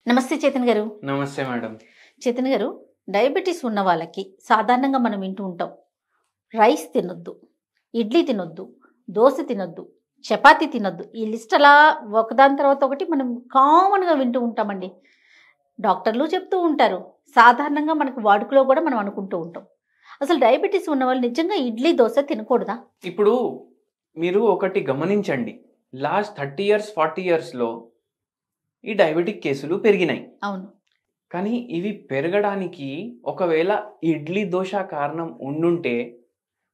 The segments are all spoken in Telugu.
నమస్తే చేతన్ గారు. నమస్తే మేడం. చేతన్ గారు, డయాబెటీస్ ఉన్న వాళ్ళకి సాధారణంగా మనం వింటూ ఉంటాం. రైస్ తినొద్దు, ఇడ్లీ తినొద్దు, దోశ తినొద్దు, చపాతీ తినొద్దు. ఈ లిస్ట్ అలా ఒకదాని తర్వాత ఒకటి మనం కామన్‌గా వింటూ ఉంటామండి. డాక్టర్లు చెప్తూ ఉంటారు. సాధారణంగా మనకు వాడుకలో కూడా మనం అనుకుంటూ ఉంటాం. అసలు డయాబెటీస్ ఉన్నవాళ్ళు నిజంగా ఇడ్లీ, దోశ తినకూడదా? ఇప్పుడు మీరు ఒకటి గమనించండి. లాస్ట్ 30 ఇయర్స్, 40 ఇయర్స్‌లో ఈ డయాబెటిక్ కేసులు పెరిగినాయి. అవును. కానీ ఇవి పెరగడానికి ఒకవేళ ఇడ్లీ, దోశ కారణం ఉండుంటే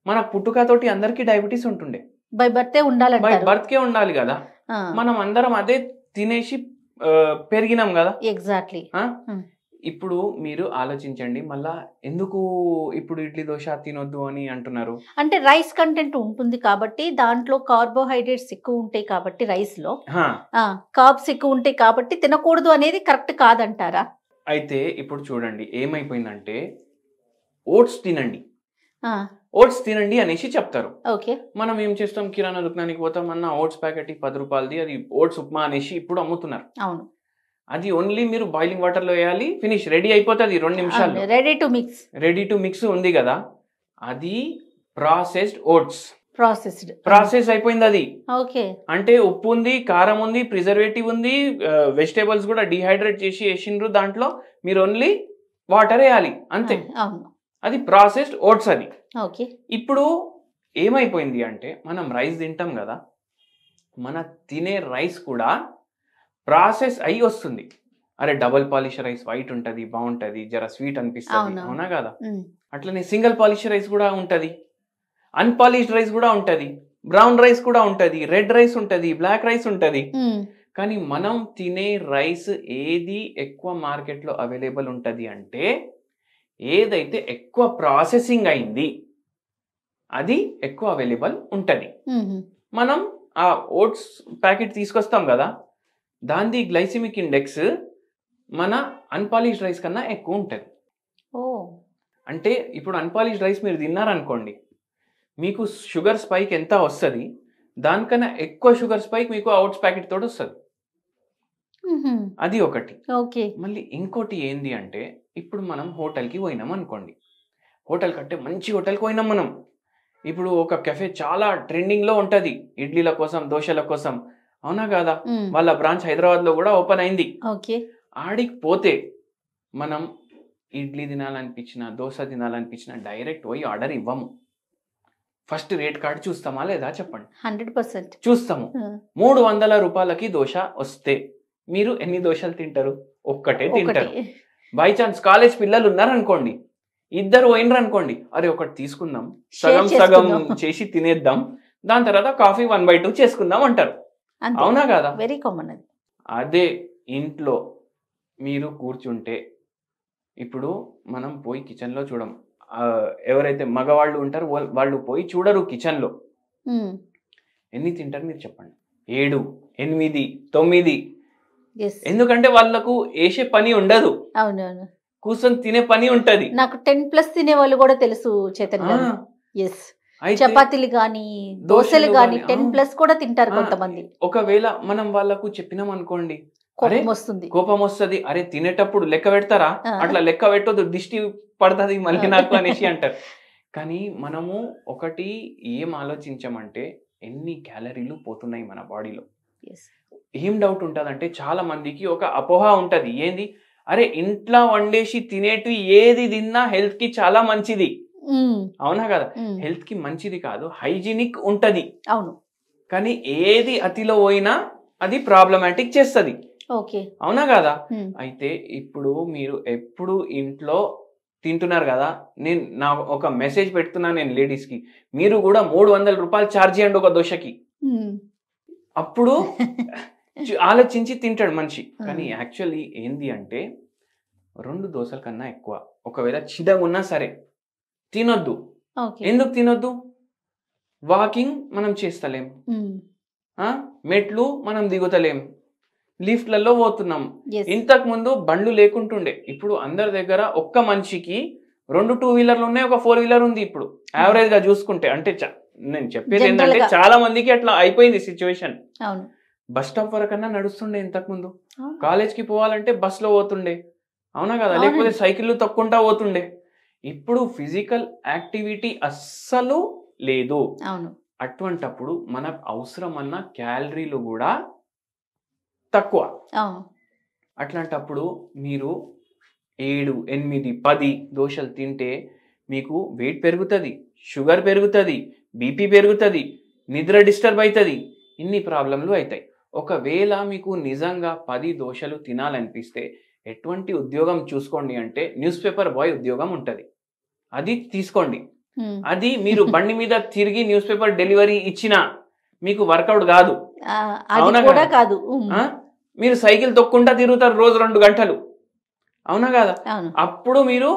మన పుట్టుకతోటి అందరికీ డయాబెటీస్ ఉంటుండే. బై బర్తే బై ఉండాలంటారు. బర్త్‌కే ఉండాలి గదా! ఆ! మనం అందరం అదే తినేసి పెరిగినాం గదా! ఎగ్జాక్ట్‌లీ. ఆ! హ్మ్. ఇప్పుడు మీరు ఆలోచించండి. మళ్ళా ఎందుకు ఇప్పుడు ఇడ్లీ, దోశ తినొద్దు అని అంటున్నారు? అంటే రైస్ కంటెంట్ ఉంటుంది కాబట్టి దాంట్లో కార్బోహైడ్రేట్స్ ఎక్కువ ఉంటాయి కాబట్టి రైస్‌లో హా! కార్బ్స్ ఎక్కువ ఉంటాయి కాబట్టి తినకూడదు అనేది కరెక్ట్ కాదంటారా? అయితే ఇప్పుడు చూడండి ఏమైపోయిందంటే ఓట్స్ తినండి. ఆ! ఓట్స్ తినండి అనేసి చెప్తారు. ఓకే. మనం ఏం చేస్తాం, కిరాణా దుకాణానికి పోతాం, అన్న ఓట్స్ ప్యాకెట్ ₹10 అది ఓట్స్ ఉప్మా అనేసి ఇప్పుడు అమ్ముతున్నారు. అవును. అది ఓన్లీ మీరు బాయిలింగ్ వాటర్‌లో వేయాలి, ఫినిష్ రెడీ అయిపోతది 2 నిమిషాల్లో. Ready to mix. Ready to mix ఉంది గదా! అది ప్రాసెస్డ్ ఓట్స్. ప్రాసెస్డ్. ప్రాసెస్ అయిపోయింది అది. ఓకే. అంటే ఉప్పు ఉంది, కారం ఉంది, ప్రిజర్వేటివ్ ఉంది, వెజిటబుల్స్ కూడా డీహైడ్రేట్ చేసి ఏసిండ్రు దాంట్లో. మీరు ఓన్లీ వాటర్ వేయాలి అంతే. అవును. అది ప్రాసెస్డ్ ఓట్స్ అది. ఓకే. ఇప్పుడు ఏమైపోయింది అంటే మనం రైస్ తింటాం కదా, మన తినే రైస్ కూడా ప్రాసెస్ అయి వస్తుంది. అరే డబుల్ పాలిష్ రైస్ వైట్ ఉంటుంది, బాగుంటుంది, జర స్వీట్ అనిపిస్తుంది, అవును. అవునా కదా? ఉమ్. అట్లనే సింగిల్ పాలిష్ రైస్ కూడా ఉంటుంది, అన్పాలిష్డ్ రైస్ కూడా ఉంటుంది, బ్రౌన్ రైస్ కూడా ఉంటుంది, రెడ్ రైస్ ఉంటుంది, బ్లాక్ రైస్ ఉంటుంది. ఉమ్. కానీ మనం తినే రైస్ ఏది ఎక్కువ మార్కెట్లో అవైలబుల్ ఉంటుంది అంటే ఏదైతే ఎక్కువ ప్రాసెసింగ్ అయింది అది ఎక్కువ అవైలబుల్ ఉంటుంది. ఉమ్. మనం ఆ ఓట్స్ ప్యాకెట్ తీసుకొస్తాం కదా, దాని గ్లైసిమిక్ ఇండెక్స్ మన అన్పాలిష్డ్ రైస్ కన్నా ఎక్కువ ఉంటుంది. ఓ. అంటే ఇప్పుడు అన్పాలిష్డ్ రైస్ మీరు తిన్నారనుకోండి, మీకు షుగర్ స్పైక్ ఎంత వస్తుంది, దానికన్నా ఎక్కువ షుగర్ స్పైక్ మీకు ఓట్స్ ప్యాకెట్ తోటి వస్తుంది. అది ఒకటి. ఓకే. మళ్ళీ ఇంకోటి ఏంది అంటే, ఇప్పుడు మనం హోటల్కి పోయినాం అనుకోండి, హోటల్ కంటే మంచి హోటల్కి పోయినాం మనం. ఇప్పుడు ఒక కెఫే చాలా ట్రెండింగ్లో ఉంటుంది ఇడ్లీల కోసం, దోశల కోసం, అవునా కాదా? వాళ్ళ బ్రాంచ్ హైదరాబాద్లో కూడా ఓపెన్ అయింది. ఓకే. ఆడికి పోతే మనం ఇడ్లీ తినాలనిపించిన, దోశ తినాలనిపించిన డైరెక్ట్ పోయి ఆర్డర్ ఇవ్వము. ఫస్ట్ రేట్ కార్డ్ చూస్తామా లేదా చెప్పండి. 100% చూస్తాము. ₹300 దోశ వస్తే మీరు ఎన్ని దోశలు తింటారు? ఒక్కటే తింటారు. బై ఛాన్స్ కాలేజ్ పిల్లలు ఉన్నారనుకోండి, ఇద్దరు పోయినరు అనుకోండి, అరే ఒకటి తీసుకుందాం, సగం సగం చేసి తినేద్దాం, దాని తర్వాత కాఫీ 1/2 చేసుకుందాం అంటారు, అవునా కదా? వెరీ కామన్ అది. అదే ఇంట్లో మీరు కూర్చుంటే, ఇప్పుడు మనం పోయి కిచెన్లో చూడం, ఎవరైతే మగవాళ్ళు ఉంటారో వాళ్ళు పోయి చూడరు కిచెన్లో. ఎన్ని తింటారు మీరు చెప్పండి? 7, 8, 9. ఎందుకంటే వాళ్ళకు వేసే పని ఉండదు, అవునవును, కూర్చొని తినే పని ఉంటది. నాకు 10+ తినే వాళ్ళు కూడా తెలుసు చేతన్ గారు. చపాతీలు గానీ దోశలు గానీ 10+ కూడా తింటారు కొంతమంది. ఒకవేళ మనం వాళ్ళకు చెప్పినాం అనుకోండి, కోపం వస్తుంది, అరే తినేటప్పుడు లెక్క పెడతారా, అట్లా లెక్క పెట్టొద్దు, దిష్టి పడుతుంది మళ్ళీ నాకు అనేసి అంటారు. కానీ మనము ఒకటి ఏం ఆలోచించమంటే, ఎన్ని క్యాలరీలు పోతున్నాయి మన బాడీలో. ఏం డౌట్ ఉంటుందంటే, చాలా మందికి ఒక అపోహ ఉంటుంది, ఏంది, అరే ఇంట్లో వండేసి తినేటివి ఏది తిన్నా హెల్త్ కి చాలా మంచిది, అవునా కదా? హెల్త్ కి మంచిది కాదు, హైజీనిక్ ఉంటది, అవును. కానీ ఏది అతిలో పోయినా అది ప్రాబ్లమాటిక్ చేస్తుంది, అవునా కదా? అయితే ఇప్పుడు మీరు ఎప్పుడు ఇంట్లో తింటున్నారు కదా, నేను నా ఒక మెసేజ్ పెడుతున్నా నేను లేడీస్ కి, మీరు కూడా ₹300 ఛార్జ్ చేయండి ఒక దోశకి, అప్పుడు ఆలోచించి తింటాడు మనిషి. కానీ యాక్చువల్లీ ఏంది అంటే, 2 దోశల కన్నా ఎక్కువ ఒకవేళ చిన్నగా ఉన్నా సరే తినొద్దు. ఎందుకు తినొద్దు? వాకింగ్ మనం చేస్తలేం, మెట్లు మనం దిగుతలేం, లిఫ్ట్లలో పోతున్నాం. ఇంతకు ముందు బండ్లు లేకుంటుండే, ఇప్పుడు అందరి దగ్గర ఒక్క మనిషికి 2 2-వీలర్లు ఉన్నాయి, ఒక 4-వీలర్ ఉంది ఇప్పుడు యావరేజ్ గా చూసుకుంటే. అంటే నేను చెప్పేది ఏంటంటే, చాలా మందికి అట్లా అయిపోయింది సిచ్యువేషన్. బస్ స్టాప్ వరకన్నా నడుస్తుండే ఇంతకుముందు. కాలేజ్కి పోవాలంటే బస్లో పోతుండే, అవునా కదా, లేకపోతే సైకిళ్ళు తొక్కుంటా పోతుండే. ఇప్పుడు ఫిజికల్ యాక్టివిటీ అస్సలు లేదు. అటువంటప్పుడు మనకు అవసరమన్న క్యాలరీలు కూడా తక్కువ. అట్లాంటప్పుడు మీరు 7, 8, 10 దోశలు తింటే మీకు వెయిట్ పెరుగుతుంది, షుగర్ పెరుగుతుంది, బీపీ పెరుగుతుంది, నిద్ర డిస్టర్బ్ అవుతుంది, ఇన్ని ప్రాబ్లంలు అవుతాయి. ఒకవేళ మీకు నిజంగా 10 దోశలు తినాలనిపిస్తే ఎటువంటి ఉద్యోగం చూసుకోండి అంటే న్యూస్ పేపర్ బాయ్ ఉద్యోగం ఉంటుంది, అది తీసుకోండి. అది మీరు బండి మీద తిరిగి న్యూస్ పేపర్ డెలివరీ ఇచ్చినా మీకు వర్కౌట్ కాదు, అవునా కాదు. మీరు సైకిల్ తొక్కుంటా తిరుగుతారు రోజు 2 గంటలు, అవునా కాదా, అప్పుడు మీరు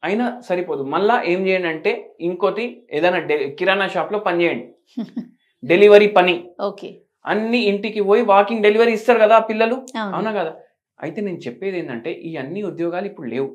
అయినా సరిపోదు. మళ్ళా ఏం చేయండి అంటే ఇంకోటి ఏదైనా కిరాణా షాప్ లో పని చేయండి, డెలివరీ పని. అన్ని ఇంటికి పోయి వాకింగ్ డెలివరీ ఇస్తారు కదా పిల్లలు, అవునా కదా. అయితే నేను చెప్పేది ఏంటంటే ఈ అన్ని ఉద్యోగాలు ఇప్పుడు లేవు.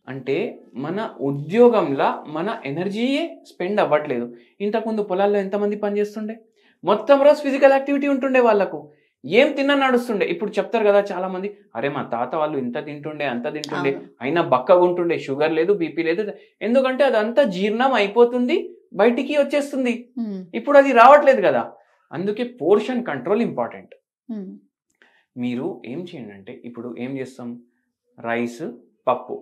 అంటే మన ఉద్యోగంలో మన ఎనర్జీయే స్పెండ్ అవ్వట్లేదు. ఇంతకుముందు పొలాల్లో ఎంతమంది పని చేస్తుండే, మొత్తం రోజు ఫిజికల్ యాక్టివిటీ ఉంటుండే, వాళ్ళకు ఏం తిన్నా నడుస్తుండే. ఇప్పుడు చెప్తారు కదా చాలా మంది, అరే మా తాత వాళ్ళు ఇంత తింటుండే అంత తింటుండే అయినా బక్కగా ఉంటుండే, షుగర్ లేదు, బీపీ లేదు. ఎందుకంటే అదంతా జీర్ణం అయిపోతుంది, బయటికి వచ్చేస్తుంది. ఇప్పుడు అది రావట్లేదు కదా. అందుకే పోర్షన్ కంట్రోల్ ఇంపార్టెంట్. మీరు ఏం చేయండి అంటే ఇప్పుడు ఏం చేస్తాం, రైస్, పప్పు,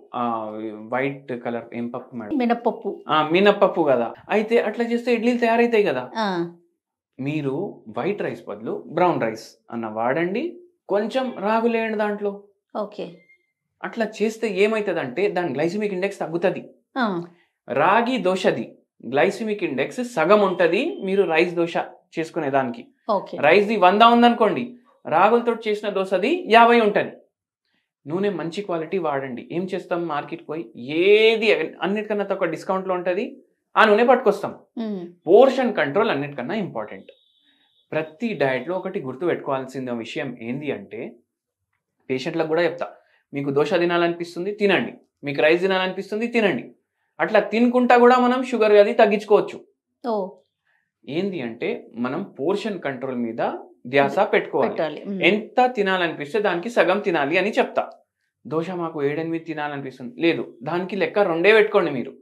వైట్ కలర్ ఏం పప్పు మేడం, మినపప్పు. మినపప్పు కదా. అయితే అట్లా చేస్తే ఇడ్లీలు తయారైతాయి కదా. మీరు వైట్ రైస్ బదులు బ్రౌన్ రైస్ అన్న వాడండి, కొంచెం రాగులేయండి దాంట్లో. అట్లా చేస్తే ఏమవుతుందంటే దాని గ్లైసిమిక్ ఇండెక్స్ తగ్గుతుంది. రాగి దోశది గ్లైసిమిక్ ఇండెక్స్ సగం ఉంటుంది మీరు రైస్ దోశ చేసుకునే దానికి. రైస్ది 100 ఉందనుకోండి, రాగులతో చేసిన దోశది 50 ఉంటుంది. నూనె మంచి క్వాలిటీ వాడండి. ఏం చేస్తాం, మార్కెట్కి పోయి ఏది అన్నిటికన్నా తక్కువ డిస్కౌంట్లో ఉంటుంది ఆ నూనె పట్టుకొస్తాం. పోర్షన్ కంట్రోల్ అన్నిటికన్నా ఇంపార్టెంట్. ప్రతి డయట్లో ఒకటి గుర్తు పెట్టుకోవాల్సిన విషయం ఏంది అంటే, పేషెంట్లకు కూడా చెప్తా, మీకు దోశ తినాలనిపిస్తుంది తినండి, మీకు రైస్ తినాలనిపిస్తుంది తినండి. అట్లా తినుకుంటా కూడా మనం షుగర్ అది తగ్గించుకోవచ్చు. ఏంది అంటే మనం పోర్షన్ కంట్రోల్ మీద ధ్యాస పెట్టుకోవాలి. ఎంత తినాలనిపిస్తే దానికి సగం తినాలి అని చెప్తా. దోశ మాకు 7-8 తినాలనిపిస్తుంది, లేదు దానికి లెక్క 2 పెట్టుకోండి మీరు.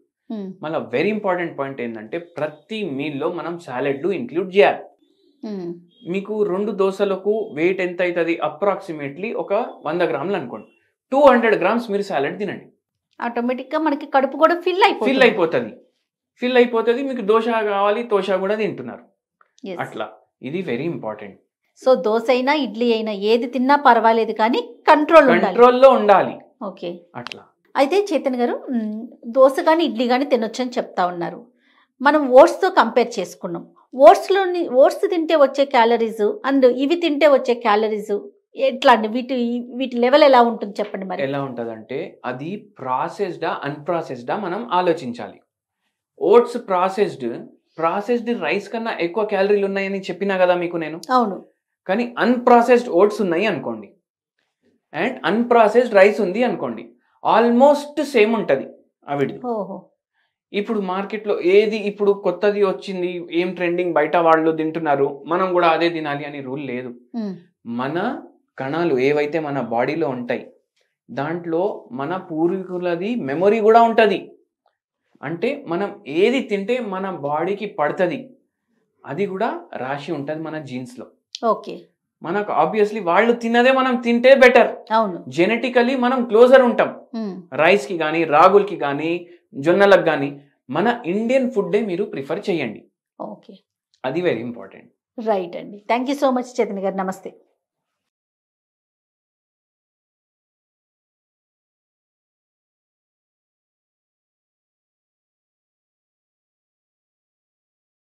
మళ్ళీ వెరీ ఇంపార్టెంట్ పాయింట్ ఏంటంటే ప్రతి మీల్లో మనం సాలెడ్లు ఇంక్లూడ్ చేయాలి. మీకు 2 దోశలకు వెయిట్ ఎంత అవుతుంది, అప్రాక్సిమేట్లీ ఒక 100 గ్రాములు అనుకోండి, 200 గ్రామ్స్ మీరు సాలెడ్ తినండి. ఆటోమేటిక్ గా మనకి కడుపు కూడా ఫిల్ అయిపోతుంది. మీకు దోశ కావాలి, దోశ కూడా తింటున్నారు. అట్లా ఇది వెరీ ఇంపార్టెంట్. సో దోశ అయినా ఇడ్లీ అయినా ఏది తిన్నా పర్వాలేదు కానీ కంట్రోల్లో ఉండాలి. ఓకే, అట్లా. అయితే చైతన్య గారు, దోశ కానీ ఇడ్లీ కానీ తినొచ్చు అని చెప్తా ఉన్నారు. మనం ఓట్స్తో కంపేర్ చేసుకున్నాం. ఓట్స్ తింటే వచ్చే క్యాలరీస్ అండ్ ఇవి తింటే వచ్చే క్యాలరీస్ ఎట్లా అండి, వీటి లెవెల్ ఎలా ఉంటుంది చెప్పండి. మరి ఎలా ఉంటుంది అంటే అది ప్రాసెస్డా అన్ప్రాసెస్డా మనం ఆలోచించాలి. ఓట్స్ ప్రాసెస్డ్ రైస్ కన్నా ఎక్కువ క్యాలరీలు ఉన్నాయని చెప్పినా కదా మీకు నేను. అవును. కానీ అన్ప్రాసెస్డ్ ఓట్స్ ఉన్నాయి అనుకోండి అండ్ అన్ప్రాసెస్డ్ రైస్ ఉంది అనుకోండి, ఆల్మోస్ట్ సేమ్ ఉంటుంది అవిడి. ఇప్పుడు మార్కెట్లో ఏది ఇప్పుడు కొత్తది వచ్చింది, ఏం ట్రెండింగ్, బయట వాళ్ళు తింటున్నారు, మనం కూడా అదే తినాలి అని రూల్ లేదు. మన కణాలు ఏవైతే మన బాడీలో ఉంటాయి దాంట్లో మన పూర్వీకులది మెమొరీ కూడా ఉంటుంది. అంటే మనం ఏది తింటే మన బాడీకి పడుతుంది అది కూడా రాసి ఉంటుంది మన జీన్స్లో. ఓకే, మనకు ఆబ్వియస్లీ వాళ్ళు తిన్నదే మనం తింటే బెటర్. అవును, జెనెటికలీ మనం క్లోజర్ ఉంటాం రైస్కి కానీ రాగులకి కానీ జొన్నలకు కానీ. మన ఇండియన్ ఫుడ్డే మీరు ప్రిఫర్ చేయండి. ఓకే, అది వెరీ ఇంపార్టెంట్. రైట్ అండి. Thank you so much Chaitanya గారు. నమస్తే.